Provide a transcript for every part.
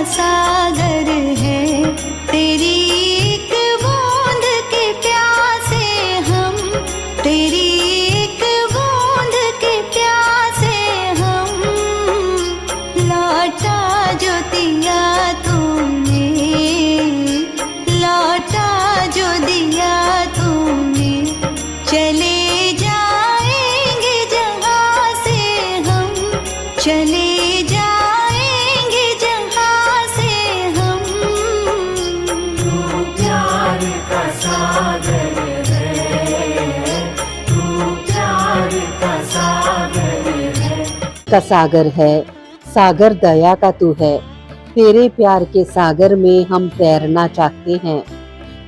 सागर है, तेरी एक बूंद के प्यासे हम, तेरी एक बूंद के प्यासे हम। लौटा जो दिया तूने, लौटा जो दिया तूने, चले जाएंगे जहाँ से हम, चले जाएंगे जहाँ से हम। तू प्यार का सागर है, तू प्यार का सागर है। का सागर है, सागर दया का तू है। तेरे प्यार के सागर में हम तैरना चाहते हैं।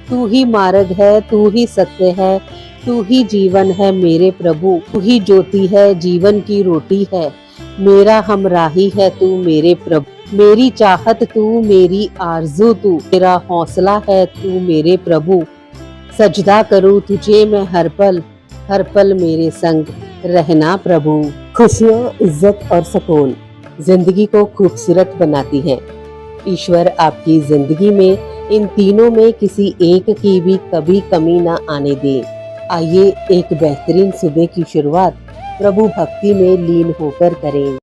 तू ही मार्ग है, तू ही सत्य है, तू ही जीवन है मेरे प्रभु। तू ही ज्योति है, जीवन की रोटी है, मेरा हमराही है तू मेरे प्रभु। मेरी चाहत तू, मेरी आरज़ू तू, मेरा हौसला है तू मेरे प्रभु। सजदा करूँ तुझे मैं हर पल मेरे संग रहना प्रभु। खुशियाँ, इज्जत और सुकून जिंदगी को खूबसूरत बनाती हैं। ईश्वर आपकी जिंदगी में इन तीनों में किसी एक की भी कभी कमी ना आने दे। आइए एक बेहतरीन सुबह की शुरुआत प्रभु भक्ति में लीन होकर करें।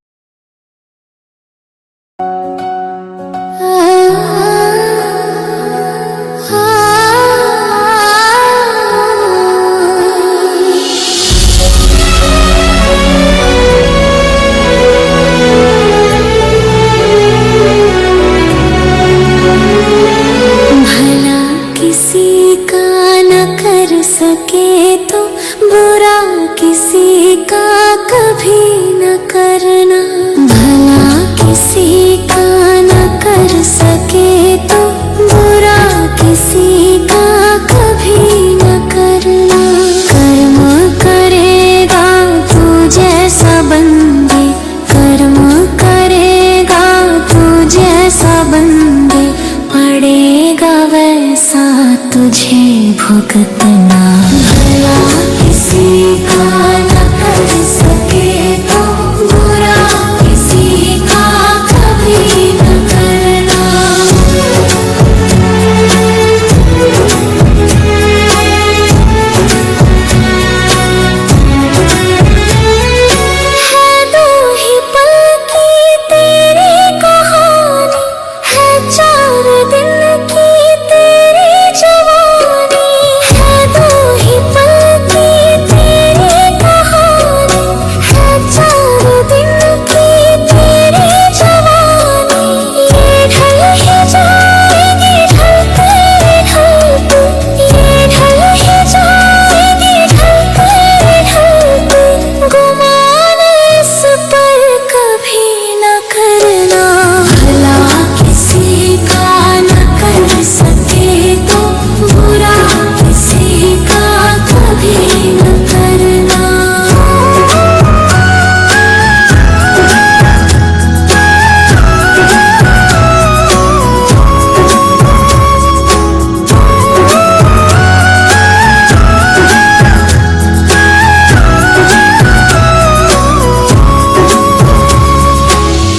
सके तो बुरा किसी का कभी न करना, भला किसी का न कर सके तो बुरा किसी का कभी न करना। कर्म करेगा तू जैसा बंदे, कर्म करेगा तू जैसा बंदे, पड़ेगा वैसा तुझे भुगतना। भला किसी का न कर सके तो बुरा किसी का कभी न करना। है दो ही पल की तेरी कहानी, है 4 दिन की तेरी जवानी। है दो ही पल की तेरी कहानी, है 4 दिन की तेरी जवानी। ये ढल ही जाएगी ढलते ढलते, ये ढल ही जाएगी ढलते ढलते, गुमान इस पर कभी न करना। भला किसी का न कर सके तो बुरा किसी का कभी न करना।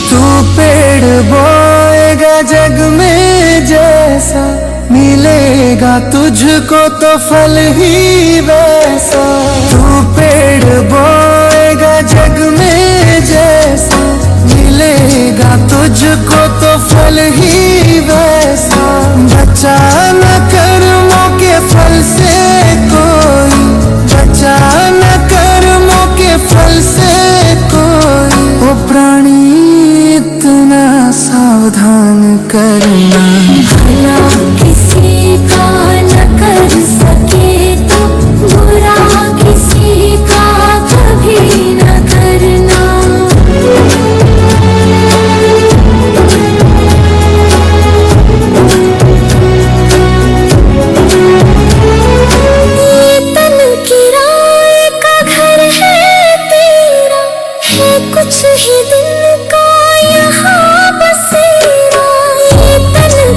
तू पेड़ बोएगा जग में जैसा, मिलेगा तुझको तो फल ही वैसा। तू पेड़ बोएगा जग में जैसा, मिलेगा तुझको तो फल ही वैसा। बचा न कर्मों के फल से कोई, बचा न कर्मों के फल से कोई। ओ प्राणी इतना सावधान करना। भला किसी का न कर सके तो बुरा किसी का कभी न करना। ये तन किराए का घर है तेरा, है कुछ ही दिन का यहाँ बसेरा। ये तन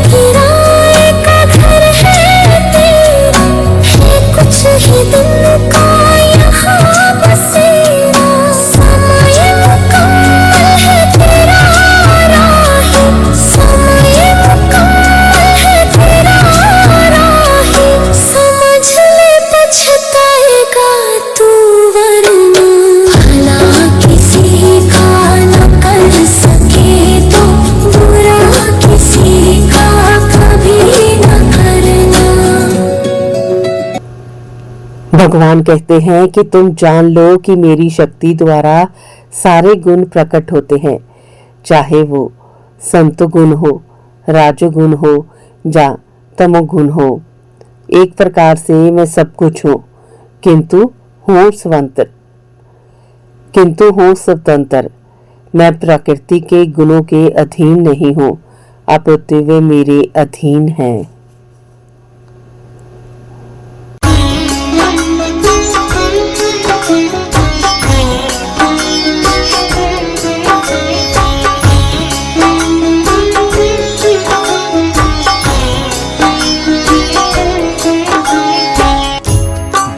भगवान कहते हैं कि तुम जान लो कि मेरी शक्ति द्वारा सारे गुण प्रकट होते हैं, चाहे वो संतोगुण हो, राजोगुण हो या तमोगुण हो। एक प्रकार से मैं सब कुछ हूँ, किंतु हूँ स्वतंत्र। मैं प्रकृति के गुणों के अधीन नहीं हूँ, अपितु वे मेरे अधीन हैं।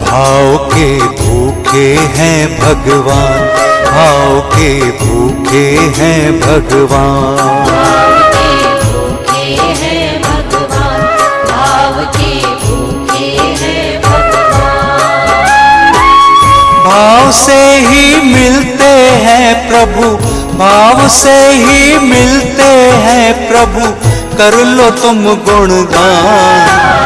भाव के भूखे हैं भगवान, भाव के भूखे हैं भगवान। भाव से ही मिलते हैं प्रभु, भाव से ही मिलते हैं प्रभु, कर लो तुम गुणगान।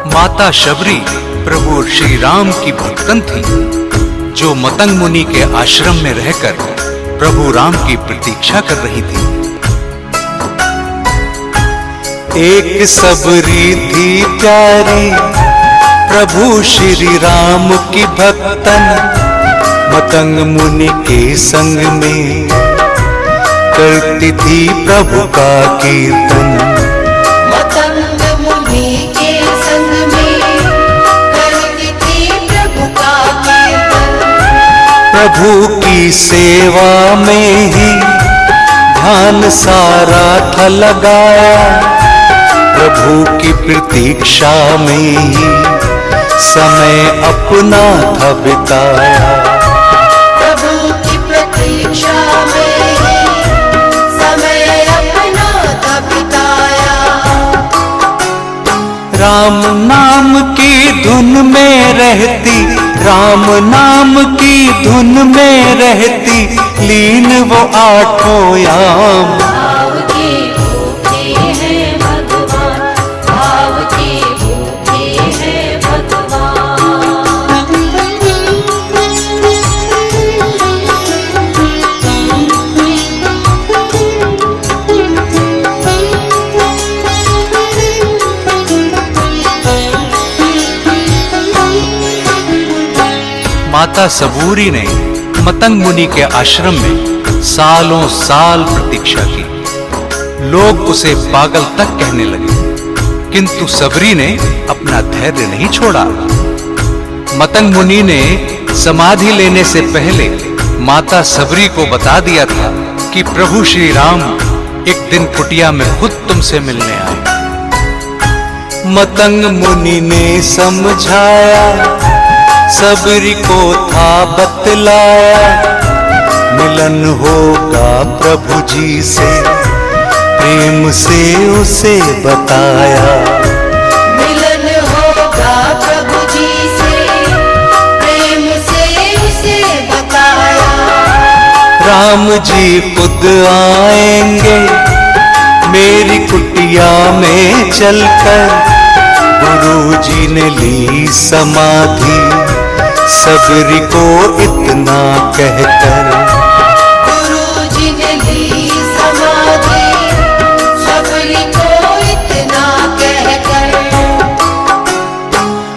माता शबरी प्रभु श्री राम की भक्तन थी, जो मतंग मुनि के आश्रम में रहकर प्रभु राम की प्रतीक्षा कर रही थी। एक सबरी थी प्यारी प्रभु श्री राम की भक्तन, मतंग मुनि के संग में करती थी प्रभु का कीर्तन। प्रभु की सेवा में ही ध्यान सारा था लगाया, प्रभु की प्रतीक्षा में ही समय अपना था बिताया। प्रभु की प्रतीक्षा में ही समय अपना था बिताया। राम नाम की धुन में रहती, राम नाम की धुन में रहती, लीन वो आठों याम। भाव के भूखे हैं भगवान, भाव के भूखे हैं माता सबूरी ने मतंग मुनि के आश्रम में सालों साल प्रतीक्षा की। लोग उसे पागल तक कहने लगे, किंतु सबरी ने अपना धैर्य नहीं छोड़ा। मतंग मुनि ने समाधि लेने से पहले माता सबरी को बता दिया था कि प्रभु श्री राम एक दिन कुटिया में खुद तुमसे मिलने आए। मतंग मुनि ने समझाया, सबरी को था बतलाया, मिलन होगा प्रभु जी से, प्रेम से उसे बताया। मिलन होगा प्रभु जी से, प्रेम से उसे बताया। राम जी खुद आएंगे मेरी कुटिया में चलकर, गुरु जी ने ली समाधि सबरी को इतना कहकर। गुरु जी ने ली समाधि सबरी को इतना कहकर।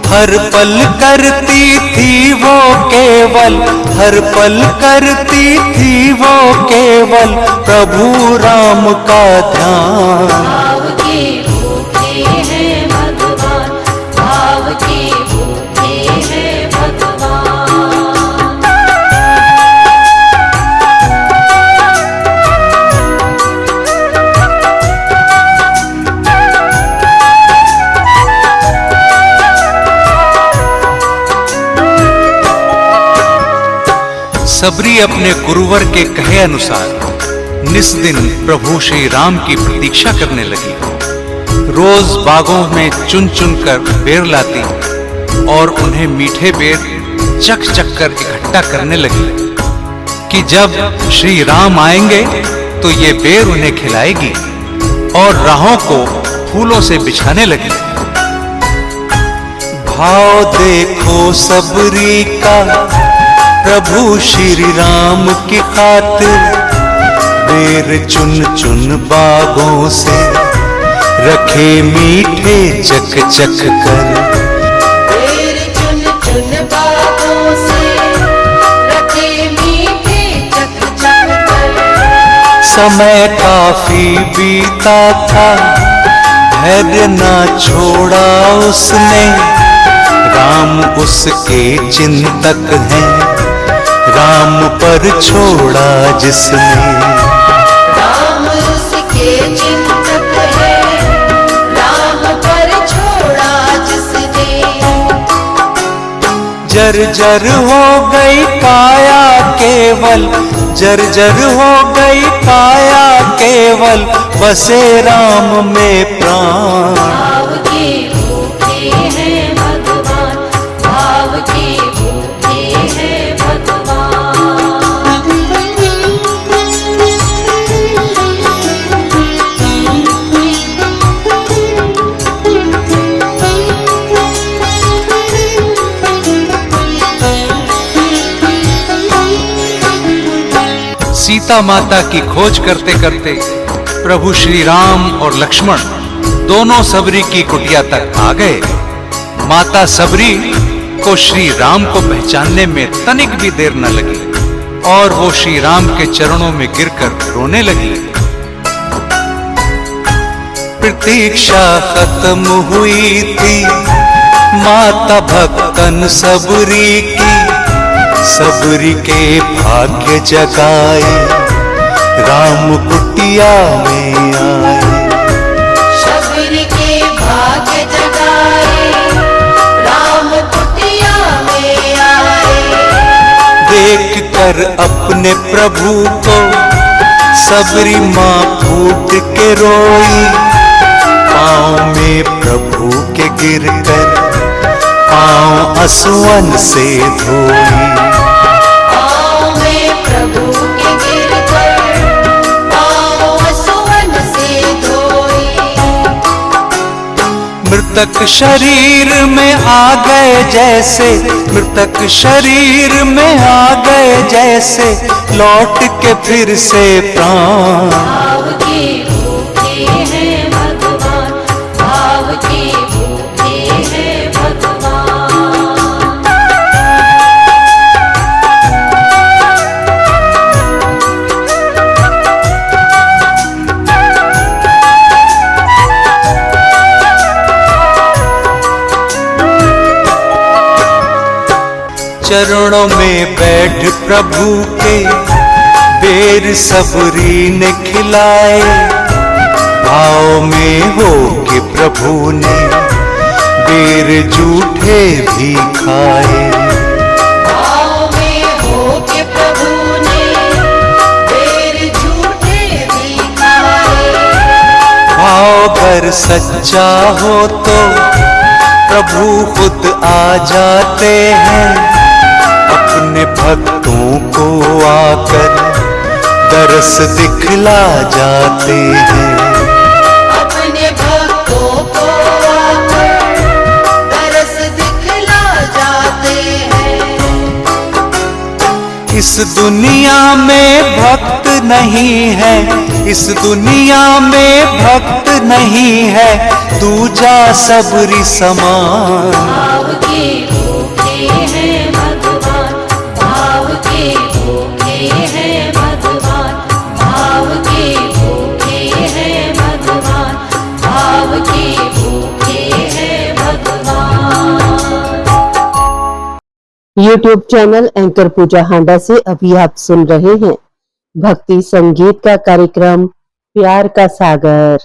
हर पल करती थी वो केवल, हर पल करती थी वो केवल प्रभु राम का ध्यान। भाव के भूखे हैं भगवान, भाव के भूखे हैं भगवान। सबरी अपने गुरुवर के कहे अनुसार निस दिन प्रभु श्री राम की प्रतीक्षा करने लगी। रोज बागों में चुन चुन कर बेर लाती और उन्हें मीठे बेर चख चख कर इकट्ठा करने लगी कि जब श्री राम आएंगे तो ये बेर उन्हें खिलाएगी, और राहों को फूलों से बिछाने लगी। भाव देखो सबरी का प्रभु श्री राम की खातिर, बेर चुन चुन बागों से रखे मीठे चख चख कर। बेर चुन चुन बागों से रखे मीठे चख चख कर। समय काफी बीता था, धैर्य ना छोड़ा उसने, राम उसके चिंतक हैं, राम पर छोड़ा जिसने। राम उसके चिंतक है, राम पर छोड़ा जिसने। जर्जर हो गई काया केवल, जर्जर हो गई काया केवल, बसे राम में प्राण। भाव के भूखे हैं भगवान, भाव के भूखे हैं भगवान। सीता माता की खोज करते करते प्रभु श्री राम और लक्ष्मण दोनों सबरी की कुटिया तक आ गए। माता सबरी को श्री राम को पहचानने में तनिक भी देर न लगी और वो श्री राम के चरणों में गिरकर रोने लगी। प्रतीक्षा खत्म हुई थी माता भक्तन सबरी की, सबरी के भाग्य जगाए राम कुटिया में आए। सबरी के भाग्य जगाए राम कुटिया में आए। देख कर अपने प्रभु को सबरी माँ फूट के रोई, पाँव में प्रभु के गिरकर पाँव असुवन से धोई। पाँव में प्रभु के गिरकर पाँव असुवन से धोई। मृतक शरीर में आ गए जैसे, मृतक शरीर में आ गए जैसे, लौट के फिर से प्राण। भाव के भूखे हैं भगवान, भाव के भूखे हैं भगवान। चरणों में बैठ प्रभु के बेर सबरी ने खिलाए, भाव में हो के प्रभु ने बेर जूठे भी खाए। भाव में हो के प्रभु ने बेर झूठे भी खाए। भाव अगर सच्चा हो तो प्रभु खुद आ जाते हैं, अपने भक्तों को आकर दरस दिखला जाते हैं। अपने भक्तों को आकर दरस दिखला जाते हैं। इस दुनिया में भक्त नहीं है, इस दुनिया में भक्त नहीं है, दूजा सबरी समान। भाव के भूखे हैं भगवान, भाव के भूखे हैं भगवान, भाव के भूखे हैं भगवान, भाव के भूखे हैं भगवान। YouTube चैनल एंकर पूजा हांडा से अभी आप सुन रहे हैं भक्ति संगीत का कार्यक्रम प्यार का सागर।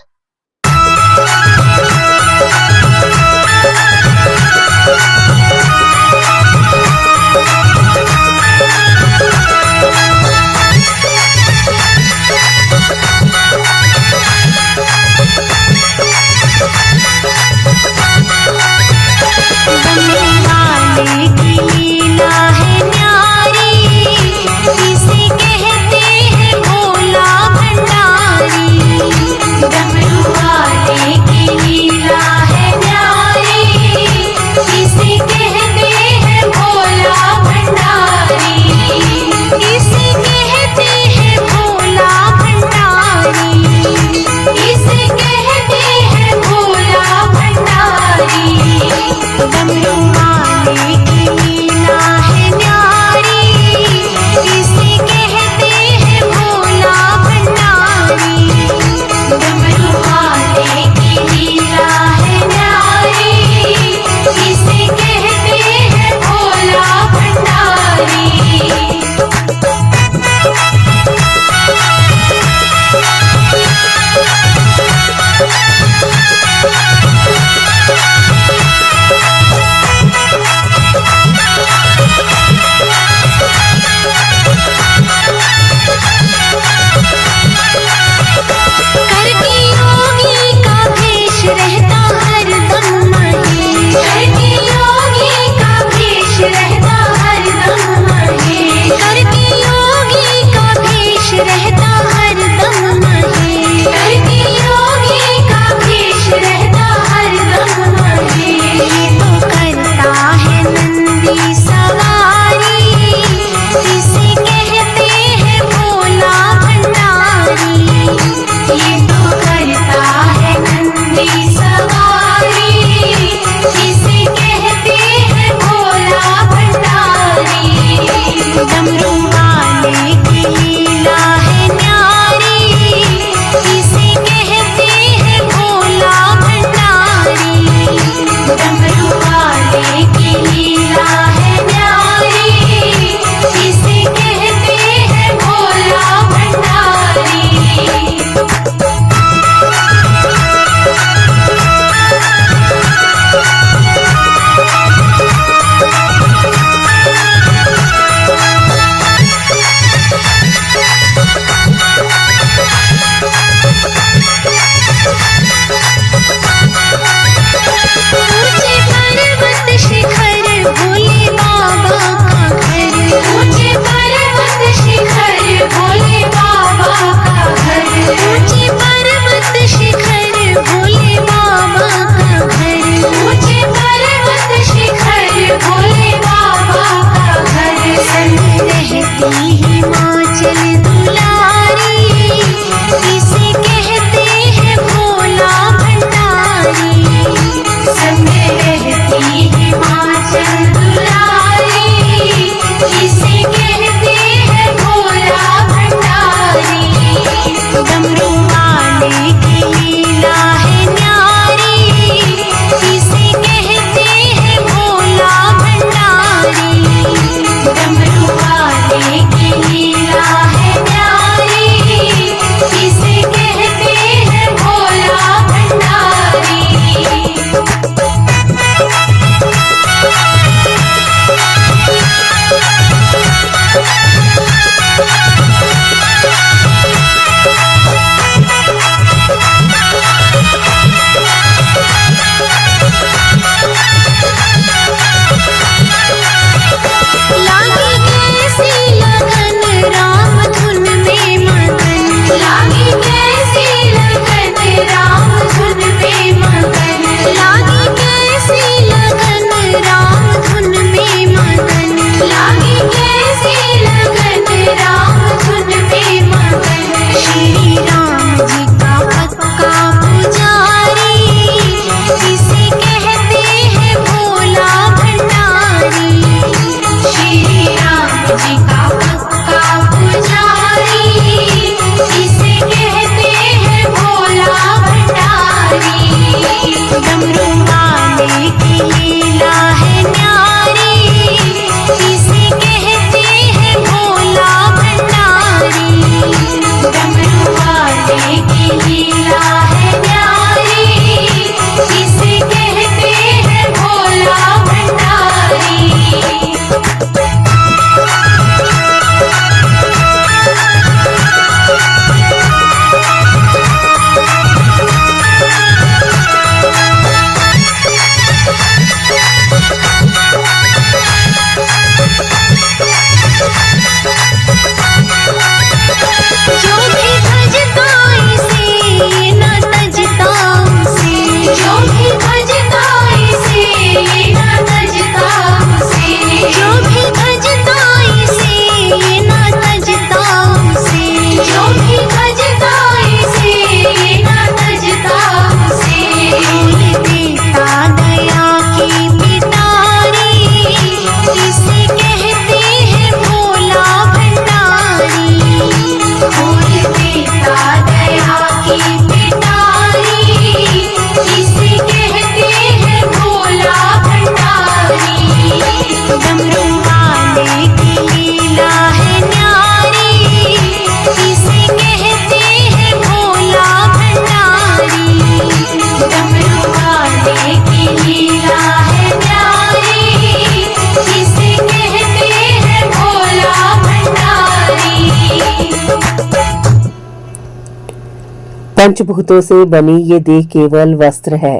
पंचभूतों से बनी ये देह केवल वस्त्र है।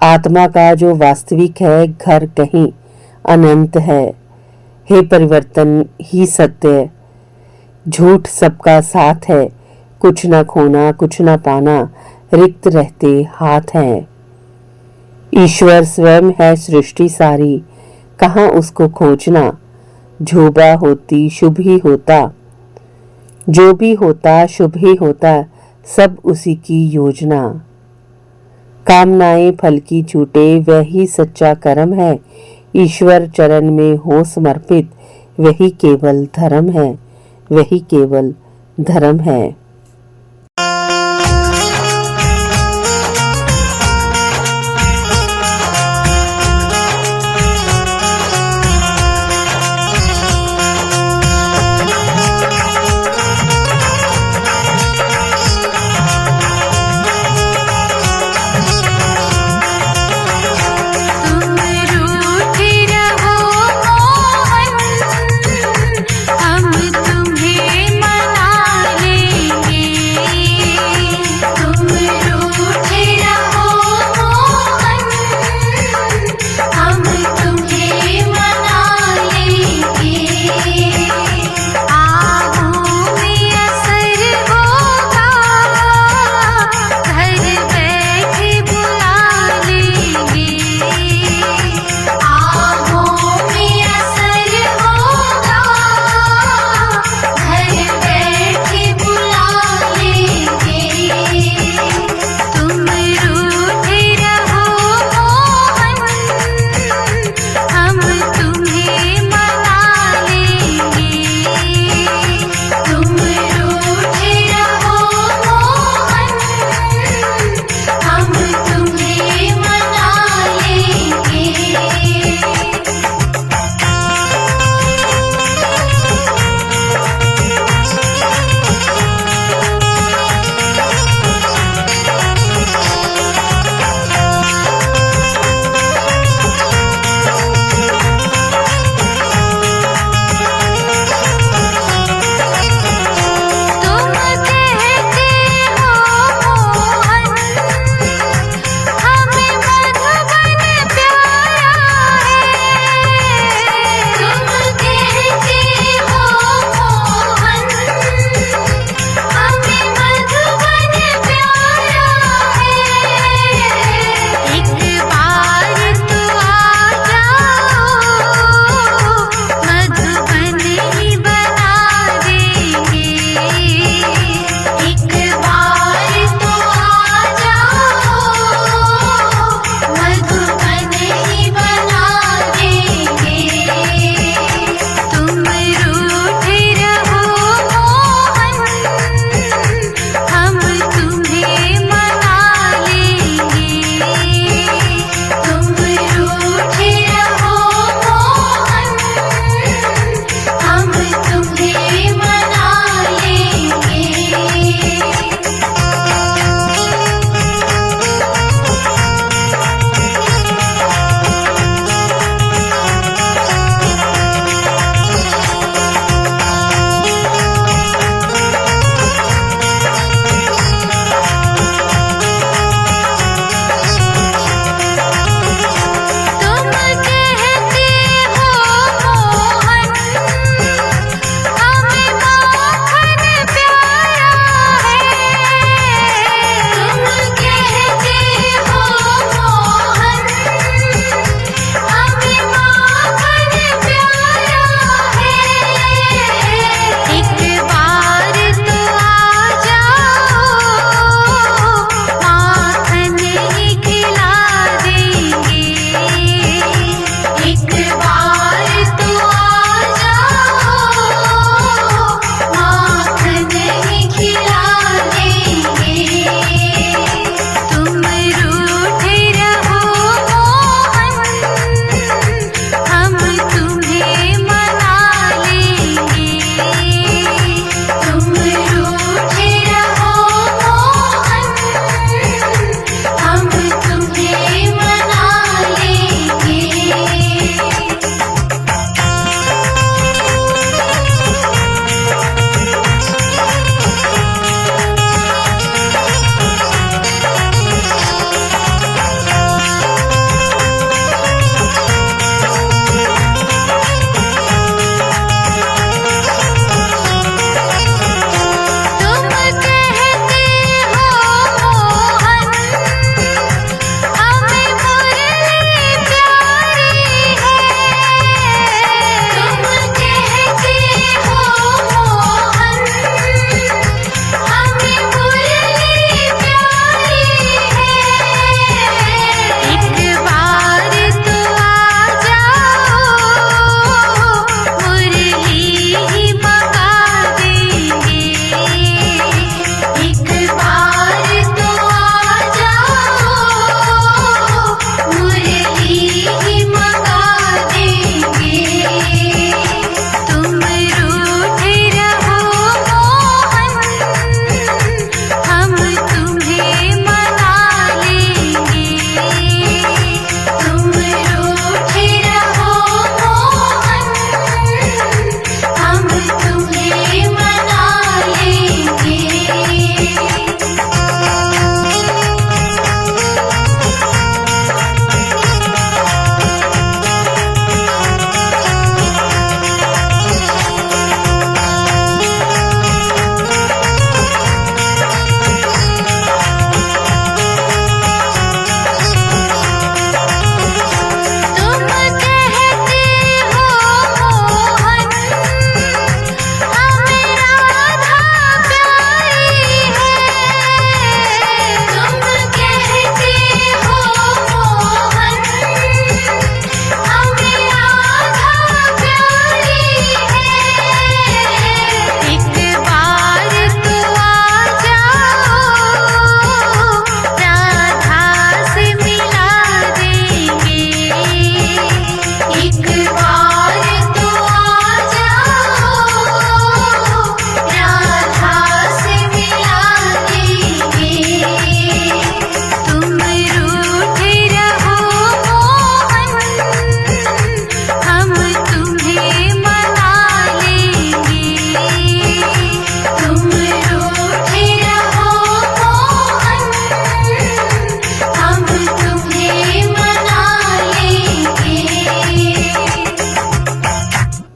आत्मा का जो वास्तविक है घर कहीं अनंत है। हे परिवर्तन ही सत्य, झूठ सबका साथ है। कुछ ना खोना कुछ ना पाना, रिक्त रहते हाथ हैं। ईश्वर स्वयं है सृष्टि सारी, कहाँ उसको खोजना। झूबा होती शुभ ही होता, जो भी होता शुभ ही होता, सब उसी की योजना। कामनाएं फल की छूटे, वही सच्चा कर्म है। ईश्वर चरण में हो समर्पित, वही केवल धर्म है, वही केवल धर्म है। तुम रूठे रहो मोहन, हम तुम्हें मना लेंगे।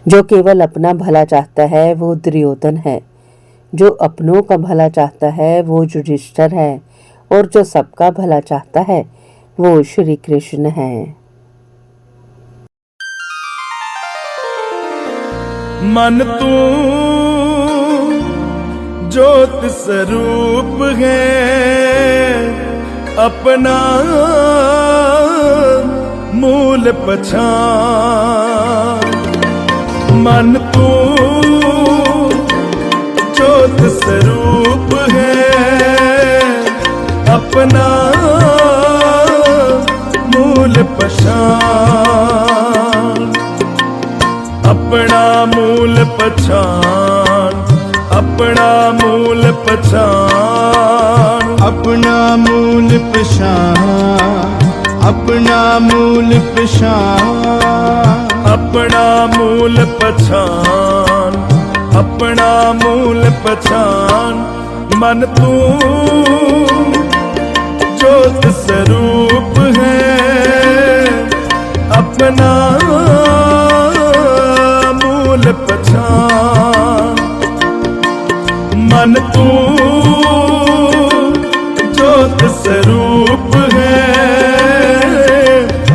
जो केवल अपना भला चाहता है वो दुर्योधन है, जो अपनों का भला चाहता है वो युधिष्ठिर है, और जो सबका भला चाहता है वो श्री कृष्ण है। मन तू ज्योत स्वरूप है, अपना मूल पहचान। मन तू ज्योत स्वरूप है, अपना मूल पहचान। अपना मूल पहचान, अपना मूल पहचान, अपना मूल पहचान, अपना मूल पहचान, अपना मूल पहचान, अपना मूल पहचान। मन तू ज्योत स्वरूप है, अपना मूल पहचान। मन तू ज्योत स्वरूप है,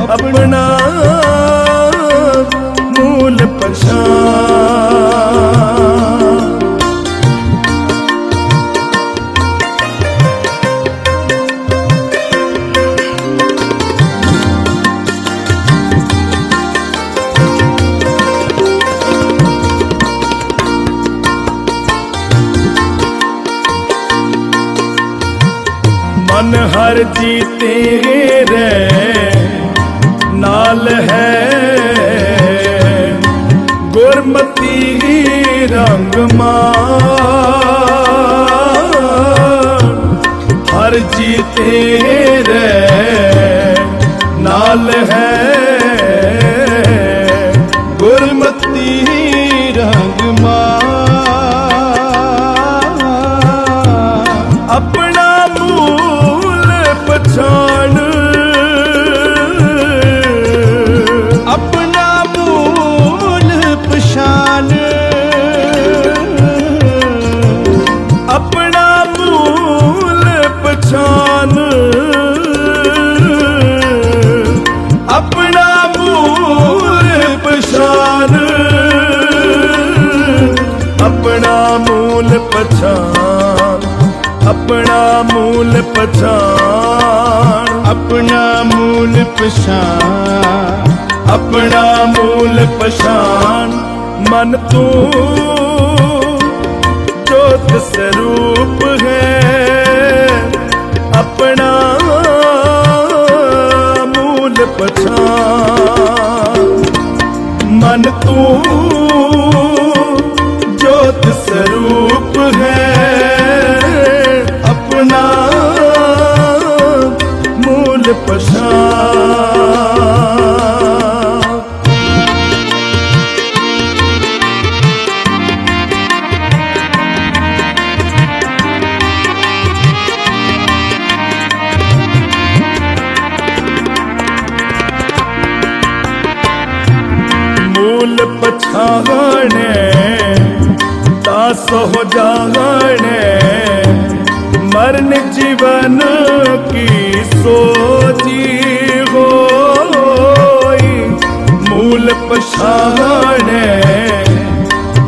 अपना मूल पहचान। मन हर जीते रे नाल है, गुरमती रंग मान। हर जीते रे नाल है, गुरमती रंग मान। अपना मूल पहचान, अपना मूल पहचान, अपना मूल पहचान, अपना मूल पहचान, अपना मूल पहचान, अपना मूल पहचान, अपना मूल पहचान, अपना मूल पहचान। मन तू ज्योत स्वरूप है, अपना मूल पहचान। मन तू ज्योत स्वरूप है, अपना मूल पहचान। मूल पछाने दास हो जाने, मरण जीवन की सोची होई। मूल पछाने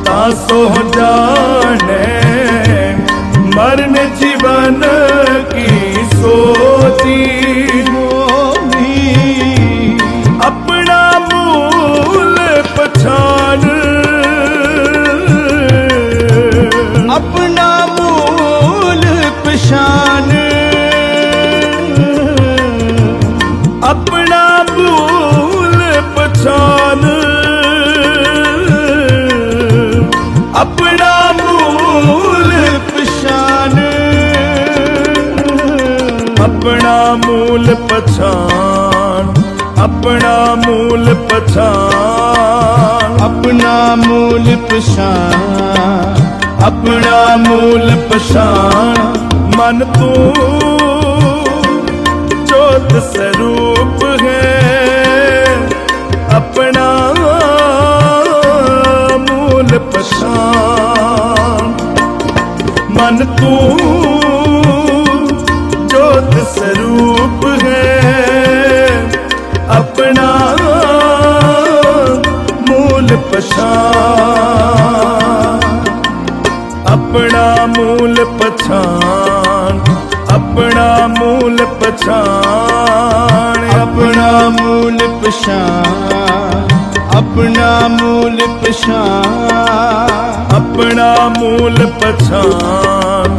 दास हो जाने, मरण जीवन की सोची होई। अपना मूल पहचान, अपना मूल पहचान, अपना मूल पहचान, अपना मूल पहचान, अपना मूल पहचान, अपना मूल पहचान, अपना मूल पहचान, अपना मूल पहचान। मन तू ज्योत स्वरूप है, अपना पछान मन तू ज्योत स्वरूप है अपना मूल पछान अपना मूल पछान अपना मूल पछान अपना मूल पछान अपना मूल पछान अपना मूल पछान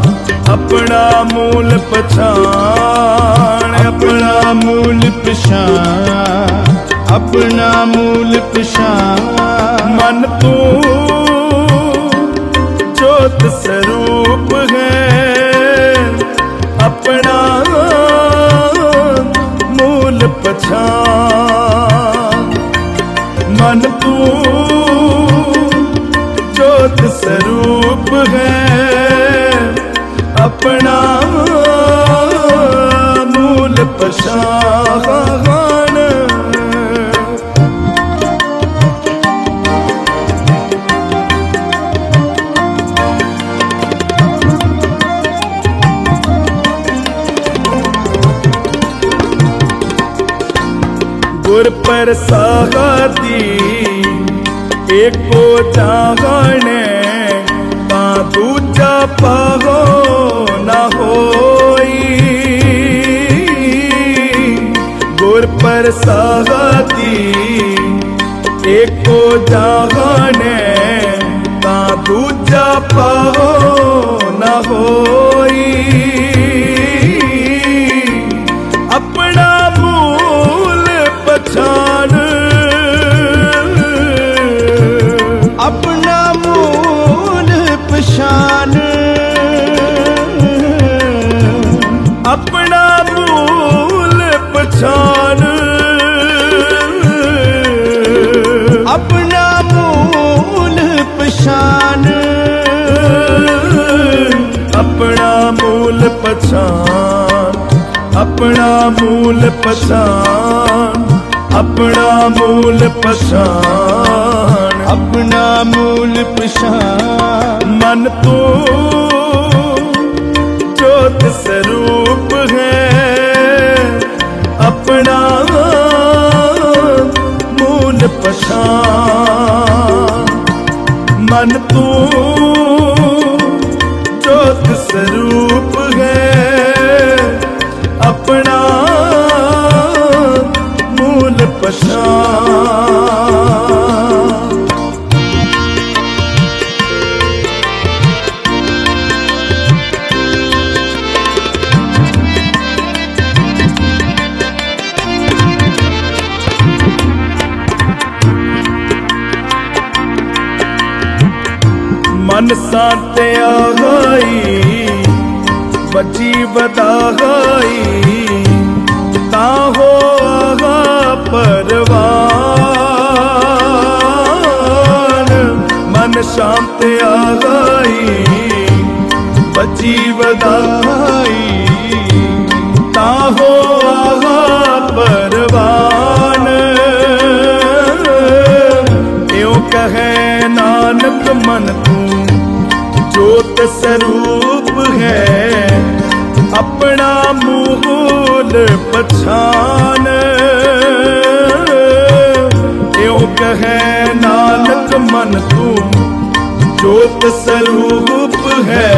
अपना मूल पछान अपना मूल पछान अपना मूल पछान मन तू ज्योत स्वरूप है अपना मूल पछान मन तू ज्योत स्वरूप है अपना मूल पछान गुर प्रसादी एको जागणे ता दूजा पाहो न होई गुर प्रसादी एको जागणे ता दूजा पाहो न होई अपना मूल पछान अपना मूल पछान अपना मूल पछान अपना मूल पछान अपना मूल पछान अपना मूल पछान अपना मूल पछान अपना मूल पछान मन तू ज्योत स्वरूप है अपना मूल पछान मन तू ज्योत स्वरूप है अपना मूल पछान मन साते आगाई बची बदागाई ताहो आगा परवान मन शांत आगाई बची बदागाई ताहो आगा परवान यो कहे नानक मन तू ज्योत स्वरूप है अपना मूल पछान यो कहे नानक मन तू ज्योत स्वरूप है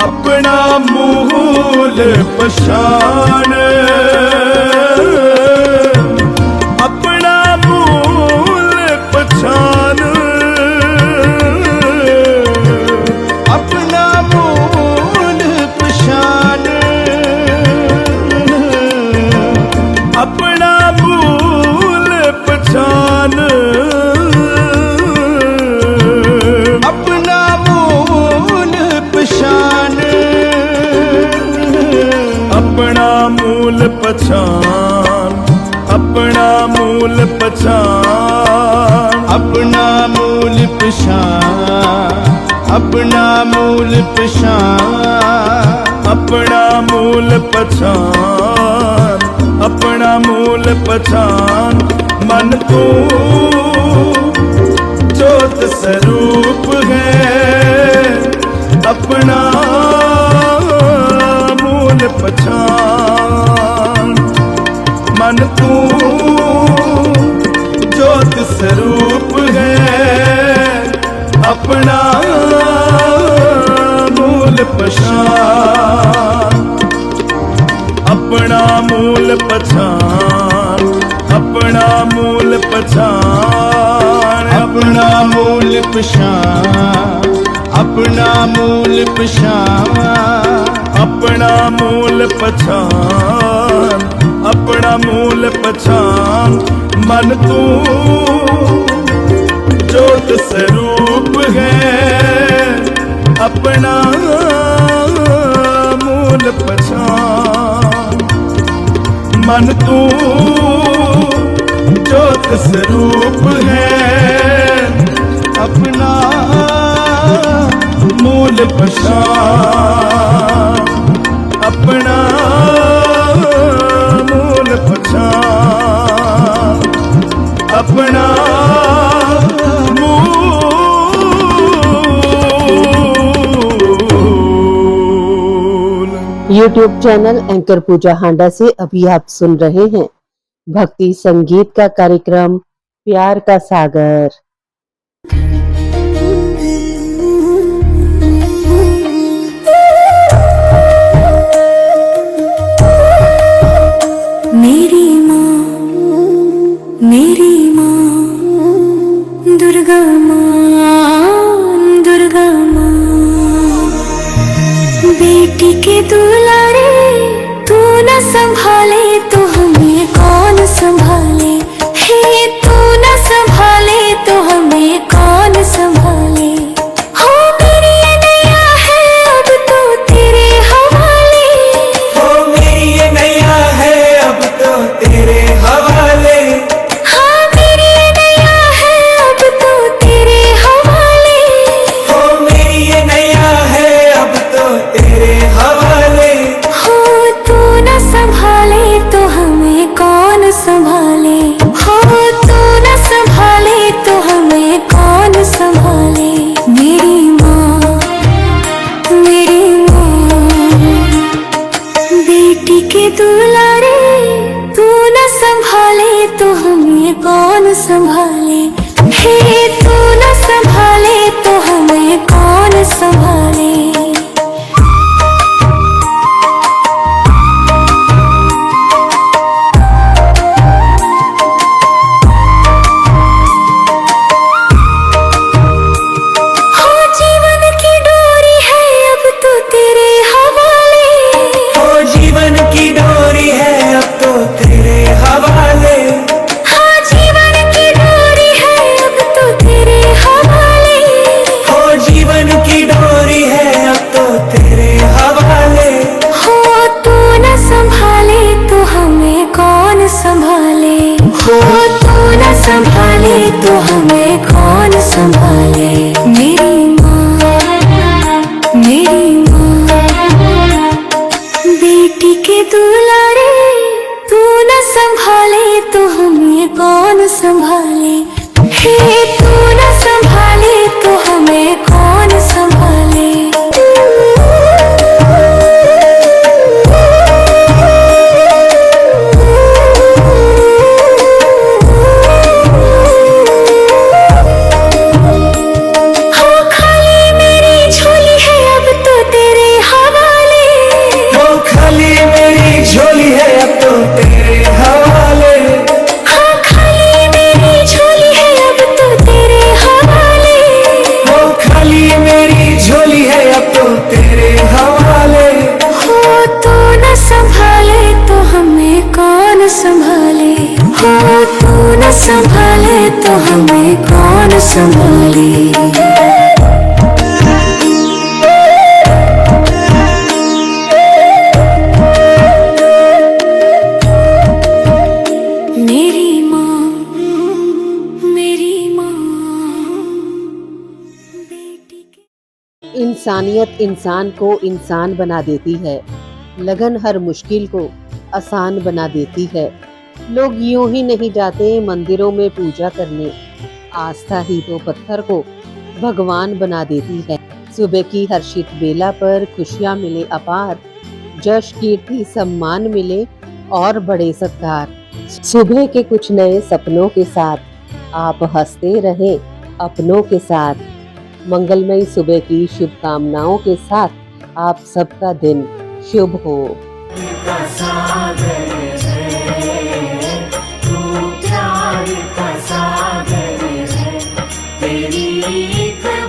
अपना मूल पछान अपना मूल पछान अपना मूल पछान अपना मूल पछान अपना मूल पछान अपना मूल पछान अपना मूल पछान अपना मूल पछान अपना मूल पछान अपना मूल पछान अपना मूल पछान मन तू ज्योत स्वरूप अपना मूल पछाण, अपना मूल पछाण, अपना मूल पछान, अपना मूल पछान। मन तू ज्योत स्वरूप है, अपना मूल पछान। मन तू ज्योत स्वरूप है, अपना मूल पछान, अपना मूल पछान, अपना मूल। YouTube चैनल एंकर पूजा हांडा से अभी आप सुन रहे हैं भक्ति संगीत का कार्यक्रम प्यार का सागर। मेरी माँ दुर्गा माँ, बेटी के दुलारे तू न संभाले तो हमें कौन संभाले, हे तू न संभाले तो हमें कौन संभाले। हो मेरी ये नैया है अब तो तेरे हवाले, हो मेरी ये नैया है अब तो तेरे हवाले, हाँ मेरी ये नैया है अब तो तेरे हवाले। हो मेरी ये नैया है अब तो तेरे हवाले। हो तू न संभाले तो हमें कौन संभाले, हो तू न संभाले तो हमें कौन संभाले। मेरी माँ बेटी के दुलारे तू न संभाले तो हमें कौन संभाले, हे तू न संभाले तो हमें कौन संभाले। हो जीवन की डोरी है अब तो तेरे हवाले, हो जीवन की डोरी है अब तो तेरे हवाले, हाँ जीवन की डोरी है अब तो तेरे हवाले। हो जीवन की डोरी है अब तो तेरे हवाले। हो तू न संभाले तो हमें कौन संभाले, हो तू न संभाले तो हमें कौन संभाले। मेरी माँ बेटी के दुलारे तू न संभाले तो हमें कौन संभाले, हे तू न संभाले तो हमें कौन संभाले। हो खाली मेरी झोली है अब तो तेरे हवाले, हो खाली मेरी झोली है अब तो तेरे हवाले, हाँ खाली मेरी झोली है अब तो तेरे हवाले। हो खाली मेरी झोली है अब तो तेरे हवाले। हो तू न संभाले तो हमें कौन संभाले, हो तू न संभाले तो हमें कौन संभाले। मेरी माँ बेटी के इंसानियत इंसान को इंसान बना देती है, लगन हर मुश्किल को आसान बना देती है। लोग यूं ही नहीं जाते मंदिरों में पूजा करने, आस्था ही तो पत्थर को भगवान बना देती है। सुबह की हर्षित बेला पर खुशियां मिले अपार, जश कीर्ति सम्मान मिले और बड़े सत्कार। सुबह के कुछ नए सपनों के साथ आप हंसते रहें अपनों के साथ। मंगलमयी सुबह की शुभकामनाओं के साथ आप सबका दिन शुभ हो। तू प्यार का सागर है, तेरी एक